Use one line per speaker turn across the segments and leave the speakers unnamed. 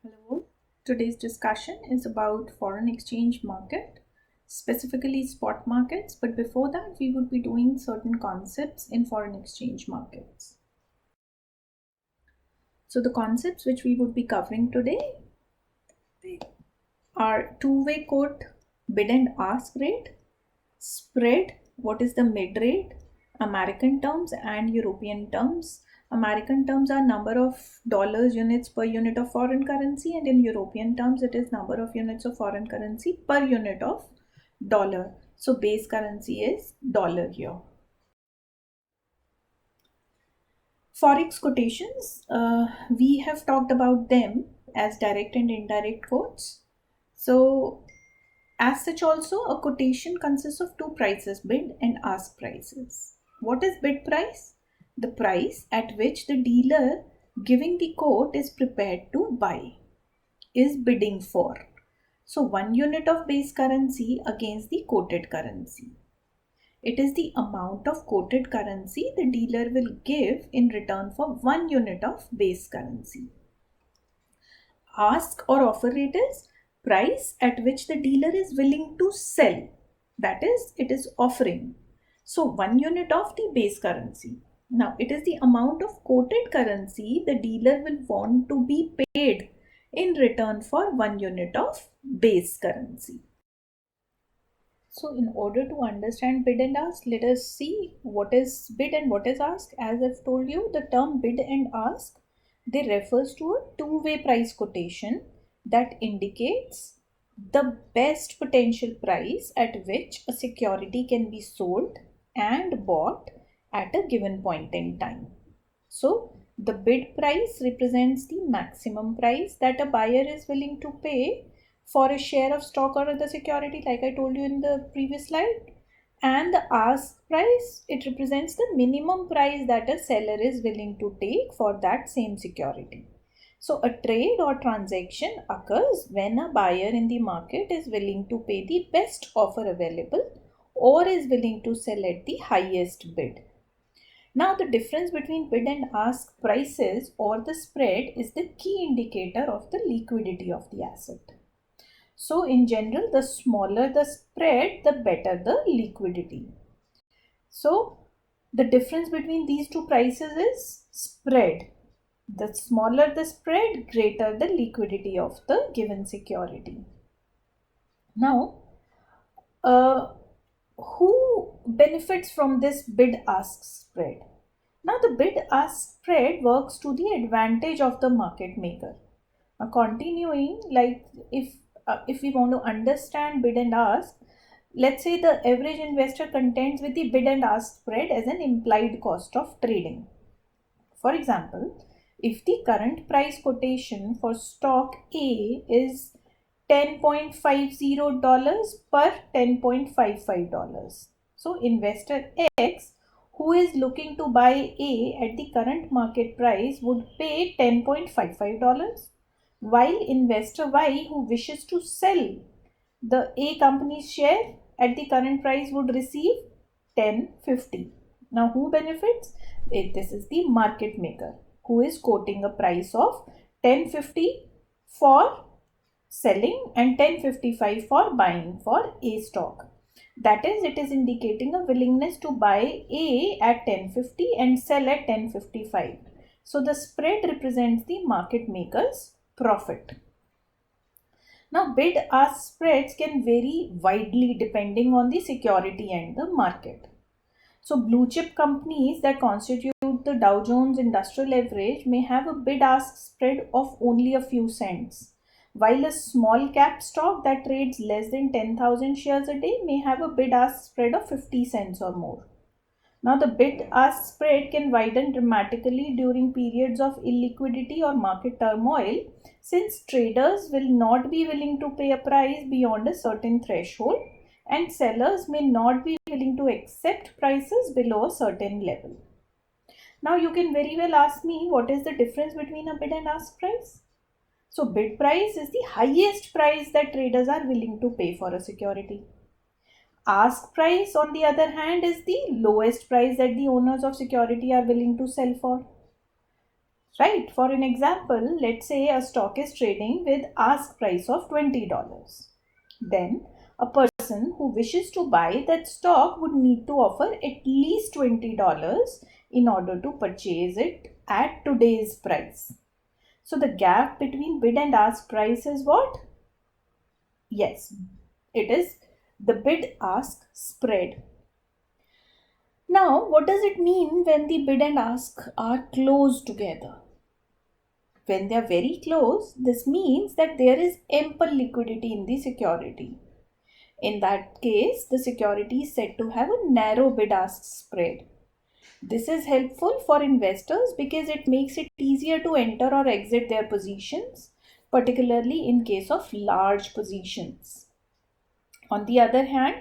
Hello. Today's discussion is about foreign exchange market, specifically spot markets, but before that we would be doing certain concepts in foreign exchange markets. So the concepts which we would be covering today are two-way quote, bid and ask rate, spread, what is the mid rate, American terms and European terms. American terms are number of dollars units per unit of foreign currency, and in European terms it is number of units of foreign currency per unit of dollar. So base currency is dollar here. Forex quotations, we have talked about them as direct and indirect quotes. So as such, also a quotation consists of two prices, bid and ask prices. What is bid price? The price at which the dealer giving the quote is prepared to buy, is bidding for. So 1 unit of base currency against the quoted currency. It is the amount of quoted currency the dealer will give in return for 1 unit of base currency. Ask or offer rate is price at which the dealer is willing to sell. That is, it is offering. So 1 unit of the base currency. Now it is the amount of quoted currency the dealer will want to be paid in return for 1 unit of base currency. So in order to understand bid and ask, let us see what is bid and what is ask. As I've told you, the term bid and ask, they refers to a two-way price quotation that indicates the best potential price at which a security can be sold and bought at a given point in time. So the bid price represents the maximum price that a buyer is willing to pay for a share of stock or other security, like I told you in the previous slide. And the ask price, it represents the minimum price that a seller is willing to take for that same security. So a trade or transaction occurs when a buyer in the market is willing to pay the best offer available or is willing to sell at the highest bid. Now, the difference between bid and ask prices or the spread is the key indicator of the liquidity of the asset. So, in general, the smaller the spread, the better the liquidity. So, the difference between these two prices is spread. The smaller the spread, greater the liquidity of the given security. Now, who benefits from this bid ask spread? Now the bid ask spread works to the advantage of the market maker. Now continuing, like if we want to understand bid and ask, let's say the average investor contends with the bid and ask spread as an implied cost of trading. For example, if the current price quotation for stock A is $10.50 per $10.55. So investor X, who is looking to buy A at the current market price, would pay $10.55, while investor Y, who wishes to sell the A company's share at the current price, would receive 10.50. Now who benefits? This is the market maker who is quoting a price of 10.50 for selling and 10.55 for buying for A stock. That is, it is indicating a willingness to buy A at 10.50 and sell at 10.55. So the spread represents the market maker's profit. Now bid ask spreads can vary widely depending on the security and the market. So blue chip companies that constitute the Dow Jones Industrial Average may have a bid ask spread of only a few cents, while a small cap stock that trades less than 10,000 shares a day may have a bid ask spread of 50 cents or more. Now the bid ask spread can widen dramatically during periods of illiquidity or market turmoil, since traders will not be willing to pay a price beyond a certain threshold and sellers may not be willing to accept prices below a certain level. Now you can very well ask me, what is the difference between a bid and ask price? So bid price is the highest price that traders are willing to pay for a security. Ask price, on the other hand, is the lowest price that the owners of security are willing to sell for. right? For an example, let's say a stock is trading with ask price of $20. Then a person who wishes to buy that stock would need to offer at least $20 in order to purchase it at today's price. So the gap between bid and ask price is what? Yes, it is the bid ask spread. Now, what does it mean when the bid and ask are close together? When they are very close, this means that there is ample liquidity in the security. In that case, the security is said to have a narrow bid-ask spread. This is helpful for investors because it makes it easier to enter or exit their positions, particularly in case of large positions. On the other hand,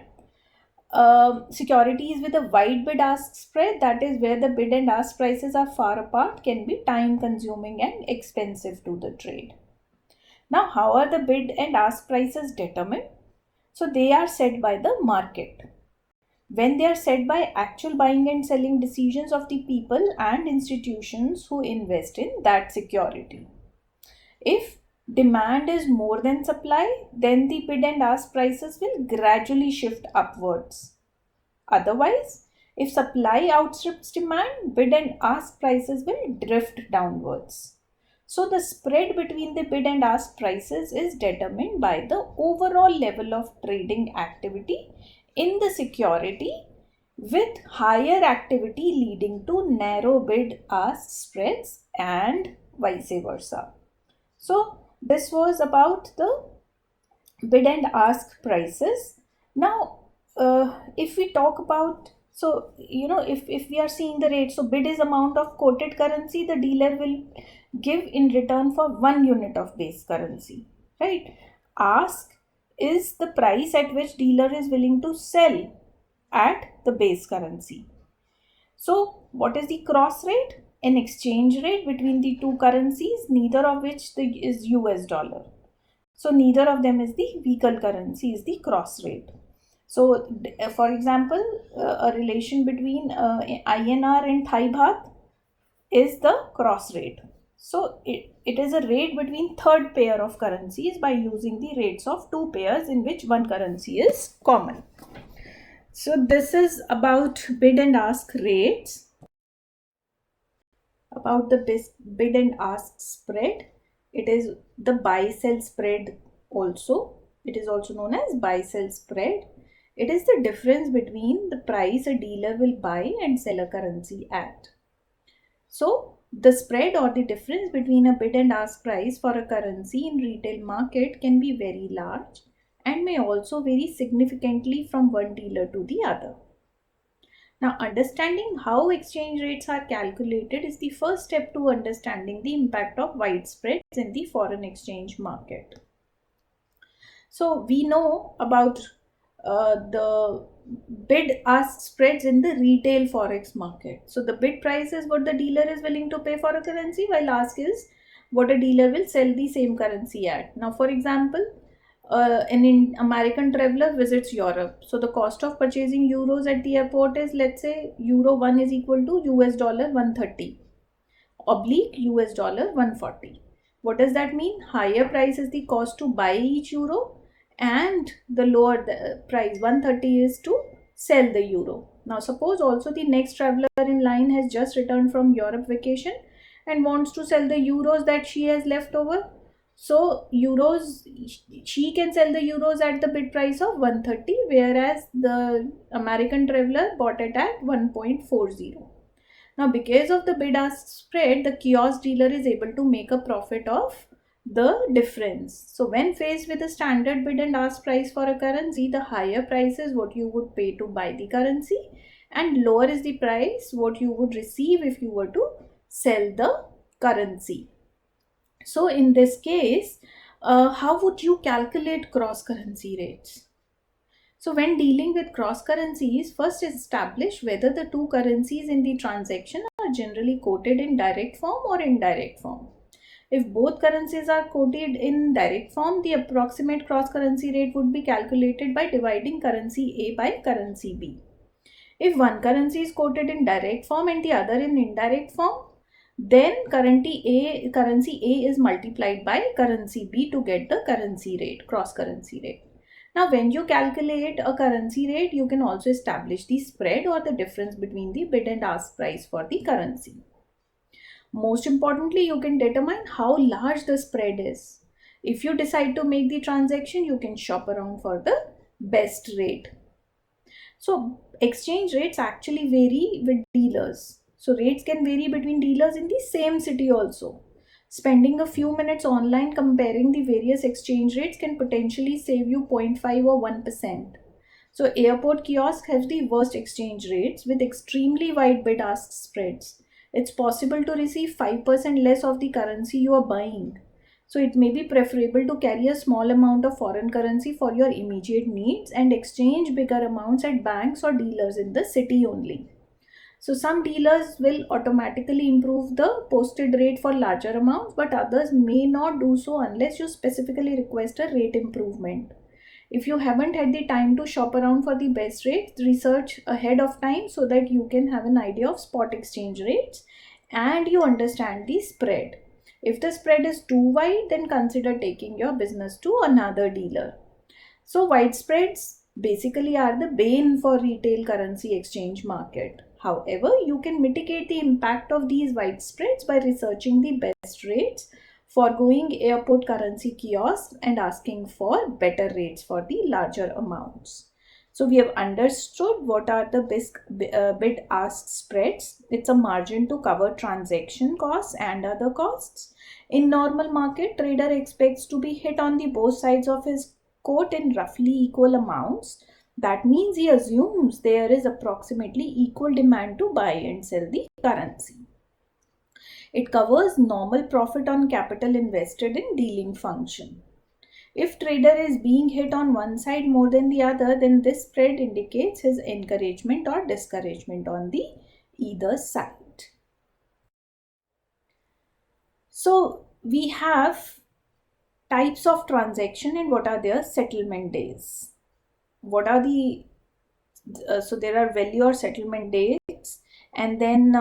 securities with a wide bid ask spread, that is where the bid and ask prices are far apart, can be time consuming and expensive to the trade. Now, how are the bid and ask prices determined? So, they are set by the market. When they are set by actual buying and selling decisions of the people and institutions who invest in that security. If demand is more than supply, then the bid and ask prices will gradually shift upwards. Otherwise, if supply outstrips demand, bid and ask prices will drift downwards. So the spread between the bid and ask prices is determined by the overall level of trading activity in the security, with higher activity leading to narrow bid ask spreads and vice versa. So this was about the bid and ask prices. Now if we talk about, so if we are seeing the rate, so bid is amount of quoted currency the dealer will give in return for 1 unit of base currency, right? Ask is the price at which dealer is willing to sell at the base currency. So what is the cross rate? An exchange rate between the two currencies, neither of which is US dollar. So neither of them is the vehicle currency, is the cross rate. So for example, a relation between INR and Thai baht is the cross rate. So it is a rate between third pair of currencies by using the rates of two pairs in which one currency is common. So this is about bid and ask rates. About the bid and ask spread, it is the buy sell spread also. It is also known as buy sell spread. It is the difference between the price a dealer will buy and sell a currency at. So the spread or the difference between a bid and ask price for a currency in retail market can be very large and may also vary significantly from one dealer to the other. Now, understanding how exchange rates are calculated is the first step to understanding the impact of widespreads in the foreign exchange market. So, we know about the bid-ask spreads in the retail forex market. So, the bid price is what the dealer is willing to pay for a currency, while ask is what a dealer will sell the same currency at. Now, for example, an American traveler visits Europe. So the cost of purchasing euros at the airport is, let's say, euro 1 is equal to US dollar 130 oblique US dollar 140. What does that mean? Higher price is the cost to buy each euro and the lower the price 130 is to sell the euro. Now suppose also the next traveler in line has just returned from Europe vacation and wants to sell the euros that she has left over. So euros, she can sell the euros at the bid price of 130, whereas the American traveler bought it at 1.40. Now because of the bid ask spread, the kiosk dealer is able to make a profit of the difference. So when faced with a standard bid and ask price for a currency, the higher price is what you would pay to buy the currency and lower is the price what you would receive if you were to sell the currency. So in this case, how would you calculate cross currency rates? So when dealing with cross currencies, first establish whether the two currencies in the transaction are generally quoted in direct form or indirect form. If both currencies are quoted in direct form, the approximate cross currency rate would be calculated by dividing currency A by currency B. If one currency is quoted in direct form and the other in indirect form, then currency A is multiplied by currency B to get the currency rate, cross currency rate. Now, when you calculate a currency rate, you can also establish the spread or the difference between the bid and ask price for the currency. Most importantly, you can determine how large the spread is. If you decide to make the transaction, you can shop around for the best rate. So, exchange rates actually vary with dealers. So, rates can vary between dealers in the same city also. Spending a few minutes online comparing the various exchange rates can potentially save you 0.5 or 1%. So, airport kiosks have the worst exchange rates with extremely wide bid ask spreads. It's possible to receive 5% less of the currency you are buying. So it may be preferable to carry a small amount of foreign currency for your immediate needs and exchange bigger amounts at banks or dealers in the city only. So some dealers will automatically improve the posted rate for larger amounts, but others may not do so unless you specifically request a rate improvement. If you haven't had the time to shop around for the best rates, research ahead of time so that you can have an idea of spot exchange rates and you understand the spread. If the spread is too wide, then consider taking your business to another dealer. So wide spreads basically are the bane for retail currency exchange market. However, you can mitigate the impact of these wide spreads by researching the best rates, foregoing airport currency kiosks and asking for better rates for the larger amounts. So we have understood what are the bid-ask spreads. It's a margin to cover transaction costs and other costs. In normal market, trader expects to be hit on the both sides of his quote in roughly equal amounts. That means he assumes there is approximately equal demand to buy and sell the currency. It covers normal profit on capital invested in dealing function. If trader is being hit on one side more than the other, then this spread indicates his encouragement or discouragement on the either side. So we have types of transaction and what are their settlement days. What are the so there are value or settlement dates, and then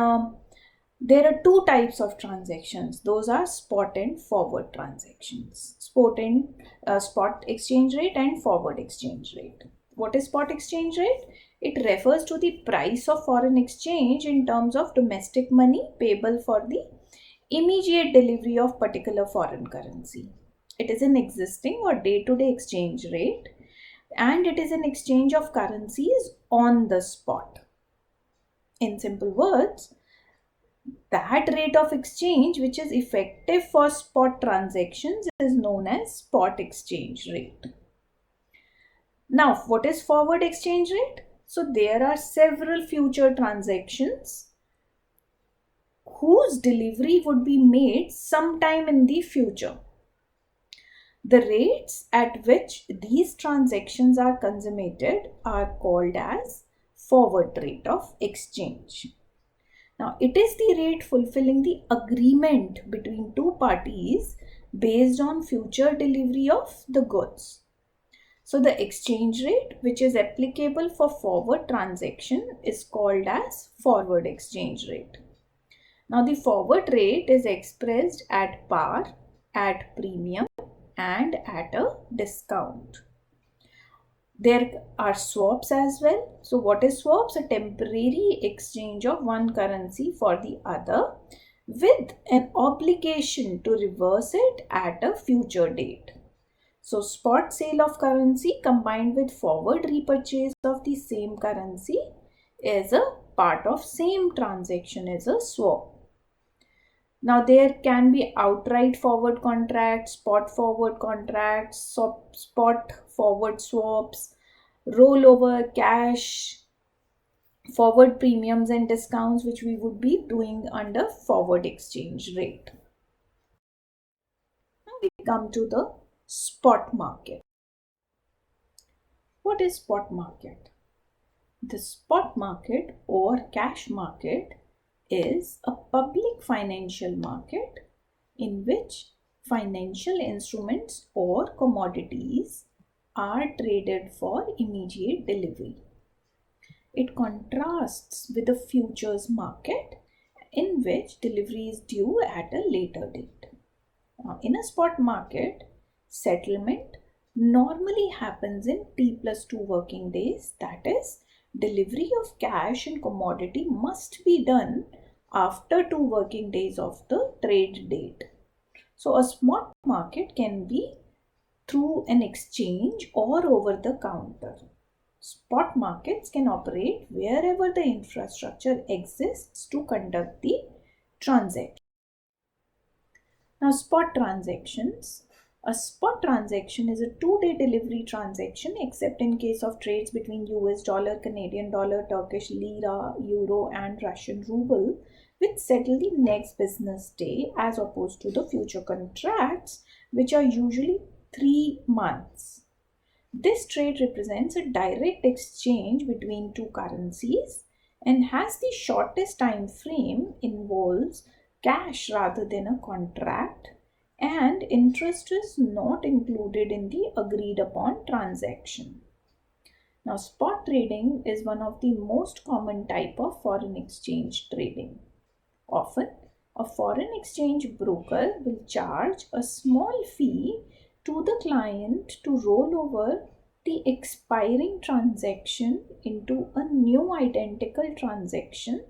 there are two types of transactions. Those are spot and forward transactions. Spot exchange rate and forward exchange rate. What is spot exchange rate? It refers to the price of foreign exchange in terms of domestic money payable for the immediate delivery of particular foreign currency. It is an existing or day-to-day exchange rate, and it is an exchange of currencies on the spot. In simple words, that rate of exchange which is effective for spot transactions is known as spot exchange rate. Now, what is forward exchange rate? So there are several future transactions whose delivery would be made sometime in the future. The rates at which these transactions are consummated are called as forward rate of exchange. Now, it is the rate fulfilling the agreement between two parties based on future delivery of the goods. So, the exchange rate which is applicable for forward transaction is called as forward exchange rate. Now, the forward rate is expressed at par, at premium, and at a discount. There are swaps as well. So what is swaps? A temporary exchange of one currency for the other with an obligation to reverse it at a future date. So spot sale of currency combined with forward repurchase of the same currency is a part of same transaction as a swap. Now there can be outright forward contracts, spot forward contracts, spot forward swaps, rollover cash, forward premiums and discounts, which we would be doing under forward exchange rate. Now we come to the spot market. What is spot market? The spot market or cash market is a public financial market in which financial instruments or commodities are traded for immediate delivery. It contrasts with the futures market in which delivery is due at a later date. Now, in a spot market, settlement normally happens in T plus 2 working days. That is, delivery of cash and commodity must be done after 2 working days of the trade date. So, a spot market can be through an exchange or over the counter. Spot markets can operate wherever the infrastructure exists to conduct the transaction. Now, spot transactions. A spot transaction is a 2-day delivery transaction except in case of trades between US dollar, Canadian dollar, Turkish lira, euro and Russian ruble, which settle the next business day as opposed to the future contracts, which are usually 3 months. This trade represents a direct exchange between two currencies and has the shortest time frame, involves cash rather than a contract, and interest is not included in the agreed upon transaction. Now, spot trading is one of the most common type of foreign exchange trading. Often, a foreign exchange broker will charge a small fee to the client to roll over the expiring transaction into a new identical transaction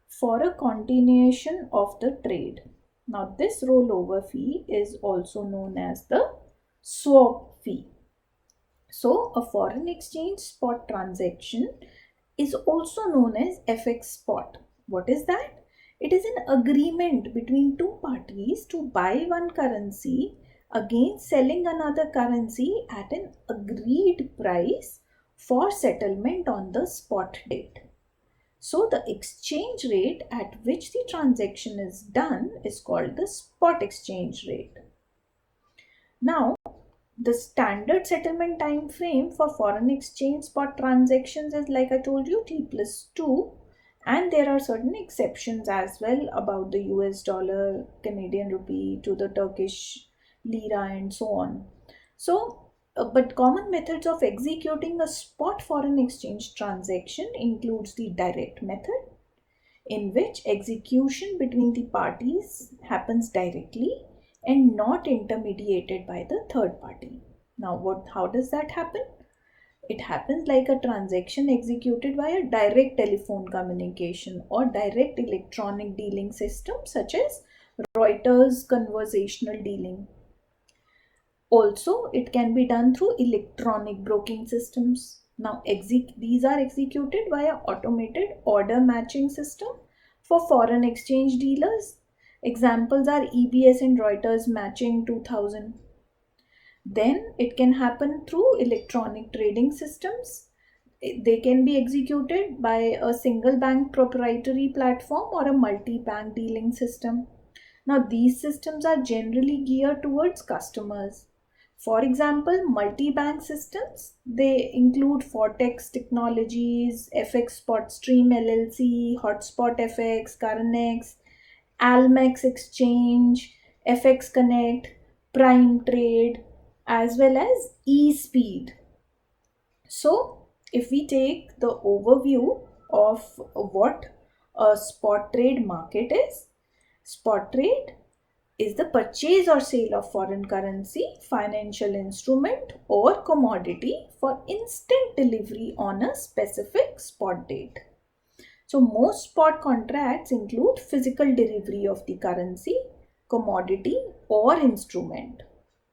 for a continuation of the trade. Now, this rollover fee is also known as the swap fee. So, a foreign exchange spot transaction is also known as FX spot. What is that? It is an agreement between two parties to buy one currency against selling another currency at an agreed price for settlement on the spot date. So the exchange rate at which the transaction is done is called the spot exchange rate. Now, the standard settlement time frame for foreign exchange spot transactions is, like I told you, T plus 2, and there are certain exceptions as well about the US dollar, Canadian rupee to the Turkish lira and so on. So, but common methods of executing a spot foreign exchange transaction includes the direct method, in which execution between the parties happens directly and not intermediated by the third party. Now, how does that happen? It happens like a transaction executed via direct telephone communication or direct electronic dealing system such as Reuters conversational dealing. Also, it can be done through electronic broking systems. Now, these are executed via automated order matching system for foreign exchange dealers. Examples are EBS and Reuters Matching 2000. Then it can happen through electronic trading systems. They can be executed by a single bank proprietary platform or a multi-bank dealing system. Now, these systems are generally geared towards customers. For example, multi-bank systems, they include Fortex Technologies, FX SpotStream LLC, Hotspot FX, Currenex, Almex Exchange, FX Connect, Prime Trade, as well as eSpeed. So, if we take the overview of what a spot trade market is, spot trade is the purchase or sale of foreign currency, financial instrument or commodity for instant delivery on a specific spot date. So most spot contracts include physical delivery of the currency, commodity or instrument.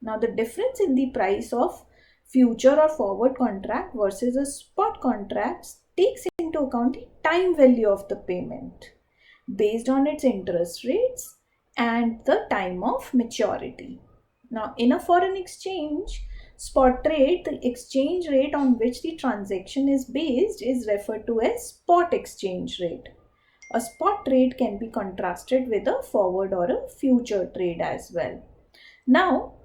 Now the difference in the price of future or forward contract versus a spot contract takes into account the time value of the payment based on its interest rates and the time of maturity. Now, in a foreign exchange spot trade, the exchange rate on which the transaction is based is referred to as spot exchange rate. A spot trade can be contrasted with a forward or a future trade as well. Now,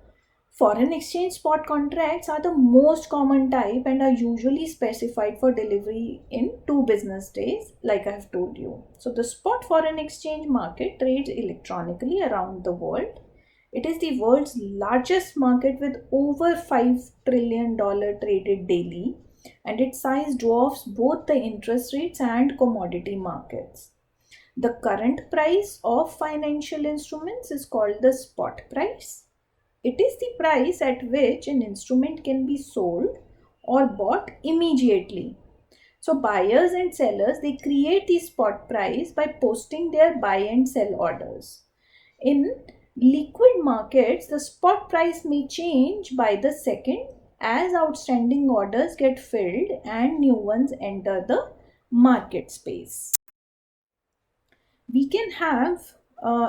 foreign exchange spot contracts are the most common type and are usually specified for delivery in 2 business days, like I have told you. So, the spot foreign exchange market trades electronically around the world. It is the world's largest market with over $5 trillion traded daily, and its size dwarfs both the interest rates and commodity markets. The current price of financial instruments is called the spot price. It is the price at which an instrument can be sold or bought immediately. So buyers and sellers, they create the spot price by posting their buy and sell orders. In liquid markets, the spot price may change by the second as outstanding orders get filled and new ones enter the market space. We can have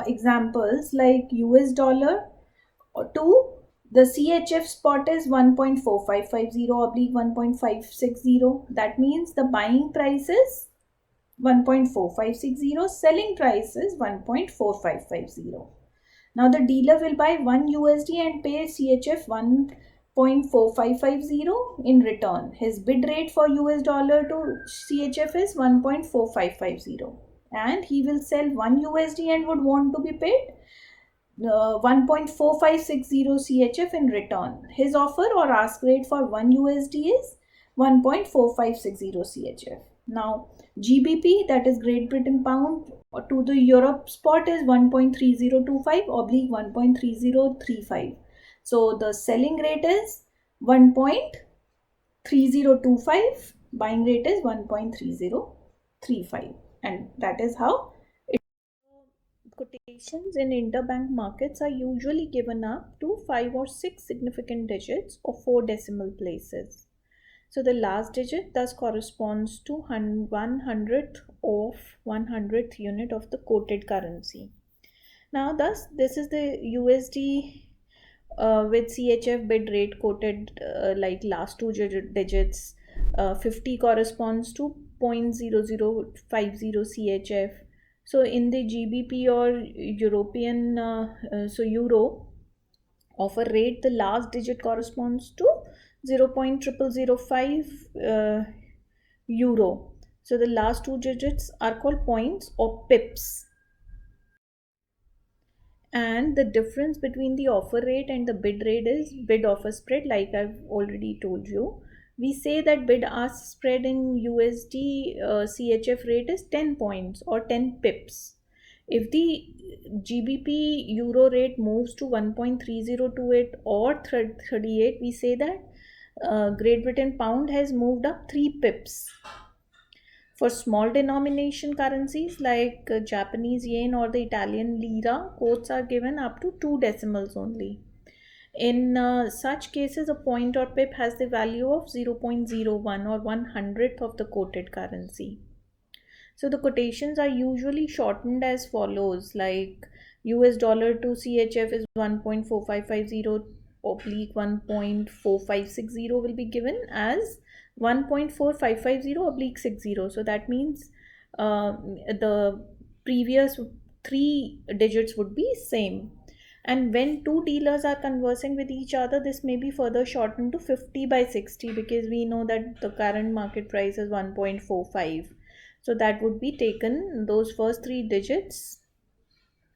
examples like US dollar to the CHF spot is 1.4550 oblique 1.560. That means the buying price is 1.4560, selling price is 1.4550. Now the dealer will buy 1 USD and pay CHF 1.4550 in return. His bid rate for US dollar to CHF is 1.4550 and he will sell 1 USD and would want to be paid 1.4560 CHF in return. His offer or ask rate for 1 USD is 1.4560 CHF. Now GBP, that is Great Britain pound, to the Europe spot is 1.3025 oblique 1.3035. So the selling rate is 1.3025, buying rate is 1.3035, and that is how quotations in interbank markets are usually given up to 5 or 6 significant digits or 4 decimal places. So the last digit thus corresponds to 1/100th of 100th unit of the quoted currency. Now thus this is the USD with CHF bid rate quoted like last two digits. 50 corresponds to 0.0050 CHF. So in the GBP or European, so Euro offer rate, the last digit corresponds to 0.0005 Euro. So the last two digits are called points or pips. And the difference between the offer rate and the bid rate is bid offer spread, like I've already told you. We say that bid ask spread in USD CHF rate is 10 points or 10 pips. If the GBP Euro rate moves to 1.3028 or 38, we say that Great Britain pound has moved up 3 pips. For small denomination currencies like Japanese yen or the Italian lira, quotes are given up to 2 decimals only. In such cases, a point or pip has the value of 0.01 or 1/100th of the quoted currency. So the quotations are usually shortened as follows, like US dollar to CHF is 1.4550 oblique 1.4560 will be given as 1.4550 oblique 60. So that means the previous 3 digits would be same. And when two dealers are conversing with each other, this may be further shortened to 50/60 because we know that the current market price is 1.45. So that would be taken, those first 3 digits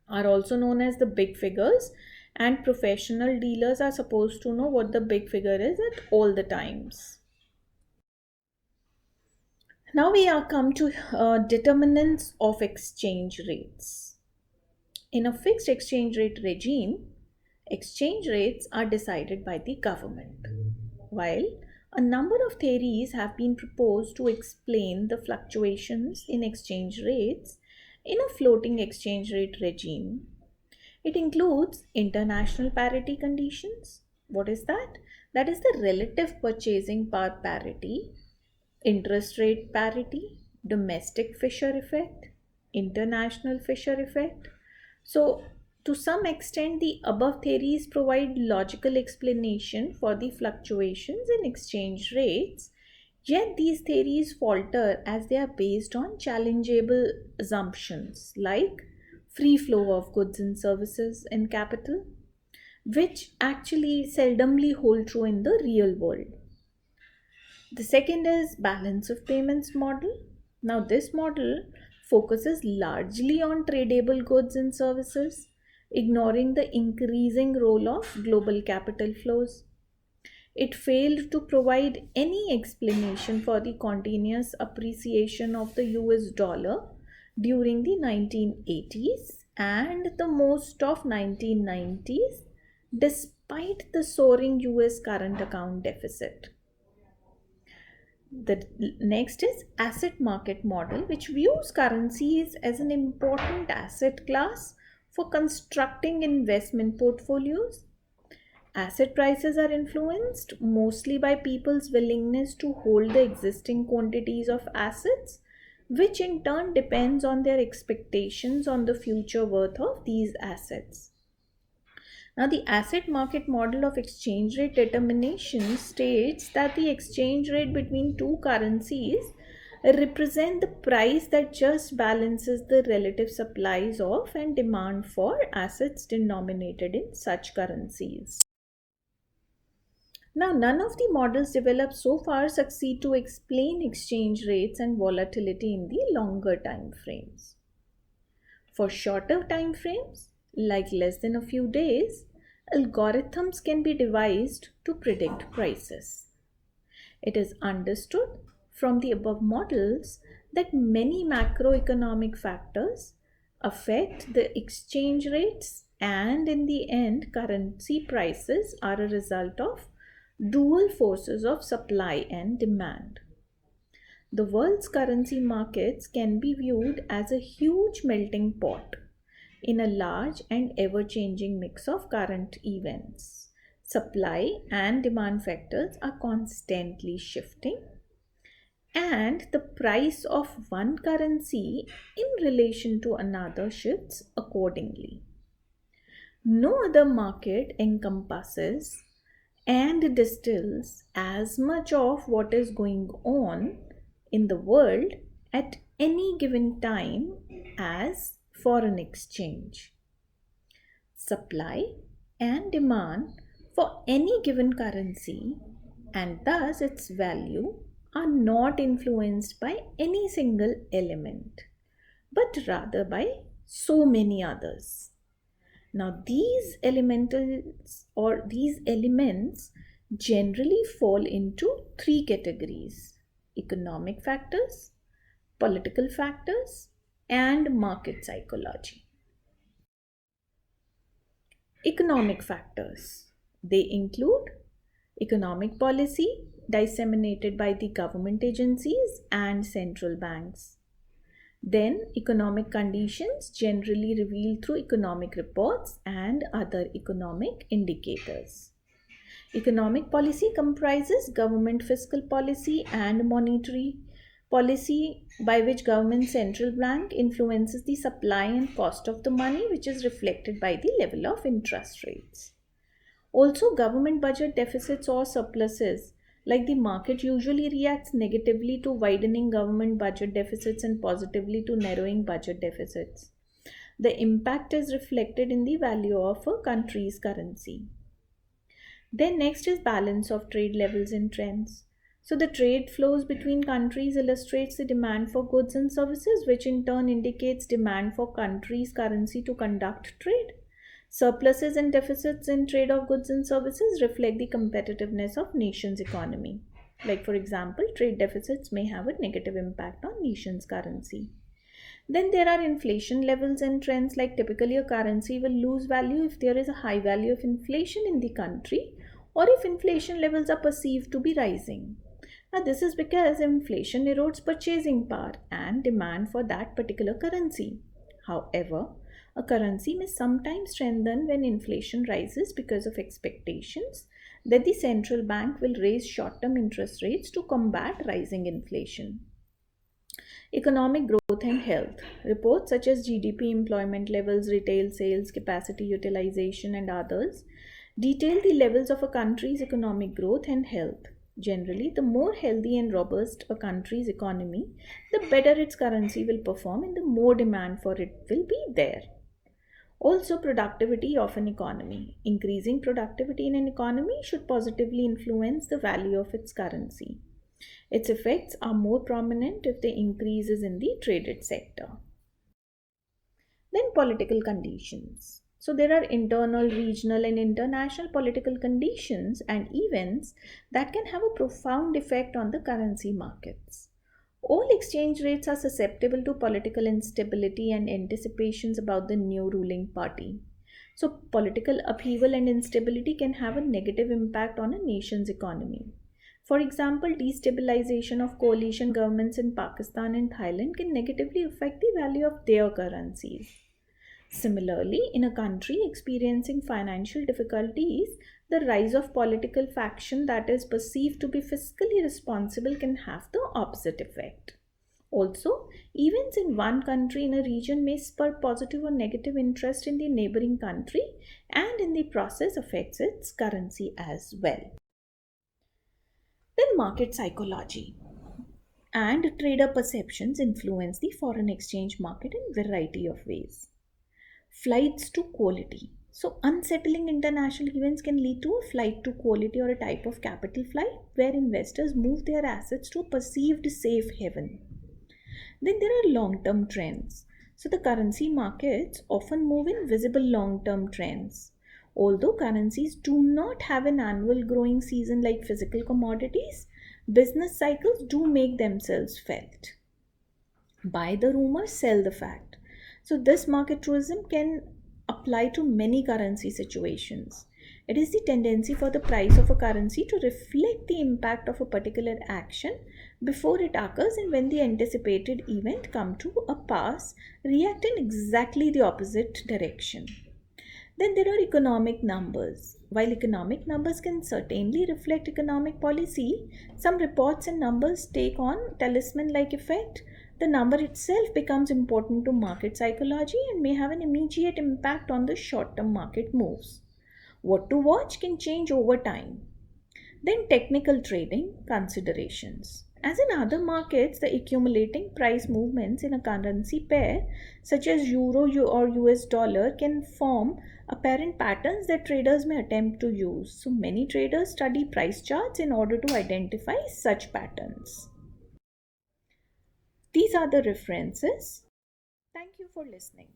are also known as the big figures, and professional dealers are supposed to know what the big figure is at all the times. Now we are come to determinants of exchange rates. In a fixed exchange rate regime, exchange rates are decided by the government, while a number of theories have been proposed to explain the fluctuations in exchange rates in a floating exchange rate regime. It includes international parity conditions. What is that? That is the relative purchasing power parity, interest rate parity, domestic Fisher effect, international Fisher effect. So, to some extent, the above theories provide logical explanation for the fluctuations in exchange rates, yet these theories falter as they are based on challengeable assumptions like free flow of goods and services and capital, which actually seldomly hold true in the real world. The second is balance of payments model. Now this model focuses largely on tradable goods and services, ignoring the increasing role of global capital flows. It failed to provide any explanation for the continuous appreciation of the US dollar during the 1980s and the most of 1990s, despite the soaring US current account deficit. The next is asset market model, which views currencies as an important asset class for constructing investment portfolios. Asset prices are influenced mostly by people's willingness to hold the existing quantities of assets, which in turn depends on their expectations on the future worth of these assets. Now, the asset market model of exchange rate determination states that the exchange rate between two currencies represent the price that just balances the relative supplies of and demand for assets denominated in such currencies. Now, none of the models developed so far succeed to explain exchange rates and volatility in the longer time frames. For shorter time frames, like less than a few days, algorithms can be devised to predict prices. It is understood from the above models that many macroeconomic factors affect the exchange rates, and in the end, currency prices are a result of dual forces of supply and demand. The world's currency markets can be viewed as a huge melting pot in a large and ever changing mix of current events. Supply and demand factors are constantly shifting, and the price of one currency in relation to another shifts accordingly. No other market encompasses and distills as much of what is going on in the world at any given time as foreign exchange. Supply and demand for any given currency and thus its value are not influenced by any single element, but rather by so many others. Now, these elements generally fall into three categories: economic factors, political factors, and market psychology. Economic factors. They include economic policy disseminated by the government agencies and central banks. Then, economic conditions generally revealed through economic reports and other economic indicators. Economic policy comprises government fiscal policy and monetary policy, by which government central bank influences the supply and cost of the money, which is reflected by the level of interest rates. Also, government budget deficits or surpluses, like the market usually reacts negatively to widening government budget deficits and positively to narrowing budget deficits. The impact is reflected in the value of a country's currency. Then next is balance of trade levels and trends. So the trade flows between countries illustrates the demand for goods and services, which in turn indicates demand for countries' currency to conduct trade. Surpluses and deficits in trade of goods and services reflect the competitiveness of nation's economy. Like for example, trade deficits may have a negative impact on nation's currency. Then there are inflation levels and trends, like typically a currency will lose value if there is a high value of inflation in the country or if inflation levels are perceived to be rising. Now this is because inflation erodes purchasing power and demand for that particular currency. However, a currency may sometimes strengthen when inflation rises because of expectations that the central bank will raise short-term interest rates to combat rising inflation. Economic growth and health. Reports such as GDP, employment levels, retail sales, capacity utilization, and others detail the levels of a country's economic growth and health. Generally, the more healthy and robust a country's economy, the better its currency will perform and the more demand for it will be there. Also, productivity of an economy. Increasing productivity in an economy should positively influence the value of its currency. Its effects are more prominent if the increase is in the traded sector. Then political conditions. So there are internal, regional and international political conditions and events that can have a profound effect on the currency markets. All exchange rates are susceptible to political instability and anticipations about the new ruling party. So, political upheaval and instability can have a negative impact on a nation's economy. For example, destabilization of coalition governments in Pakistan and Thailand can negatively affect the value of their currencies. Similarly, in a country experiencing financial difficulties, the rise of political faction that is perceived to be fiscally responsible can have the opposite effect. Also, events in one country in a region may spur positive or negative interest in the neighboring country and in the process affects its currency as well. Then, market psychology and trader perceptions influence the foreign exchange market in a variety of ways. Flights to quality. So, unsettling international events can lead to a flight to quality or a type of capital flight where investors move their assets to a perceived safe haven. Then there are long term trends. So, the currency markets often move in visible long term trends. Although currencies do not have an annual growing season like physical commodities, business cycles do make themselves felt. Buy the rumor, sell the fact. So, this market truism can apply to many currency situations. It is the tendency for the price of a currency to reflect the impact of a particular action before it occurs, and when the anticipated event come to a pass, react in exactly the opposite direction. Then there are economic numbers. While economic numbers can certainly reflect economic policy, some reports and numbers take on talisman like effect. The number itself becomes important to market psychology and may have an immediate impact on the short term market moves. What to watch can change over time. Then, technical trading considerations. As in other markets, the accumulating price movements in a currency pair, such as euro or US dollar, can form apparent patterns that traders may attempt to use. So, many traders study price charts in order to identify such patterns. These are the references. Thank you for listening.